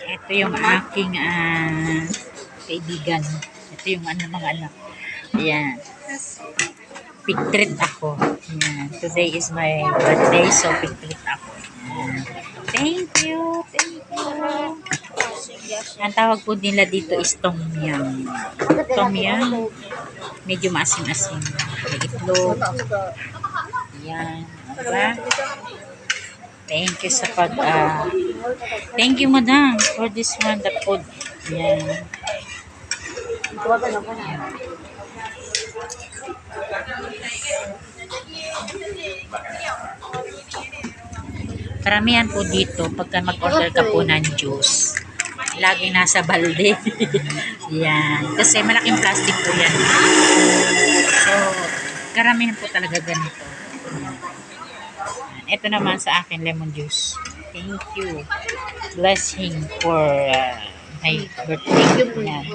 Ito yung aking kaibigan. Ito yung mga anak. Ayan. Pictreat ako. Ayan. Today is my birthday, so pictreat ako. Ayan. Thank you. Thank you. Ang tawag po nila dito is tom yum. Tom yum. Medyo maasim-asim. May itlog. Ayan. Diba? Thank you sa thank you, madam, for this one, the food. Ayan. Karamihan po dito, pagka mag-order ka po ng juice, laging nasa balde. Yan. Kasi malaking plastic po yan. So, karamihan po talaga ganito. Yan. Ito naman sa akin, lemon juice. Thank you. Blessing for my birthday. Yan.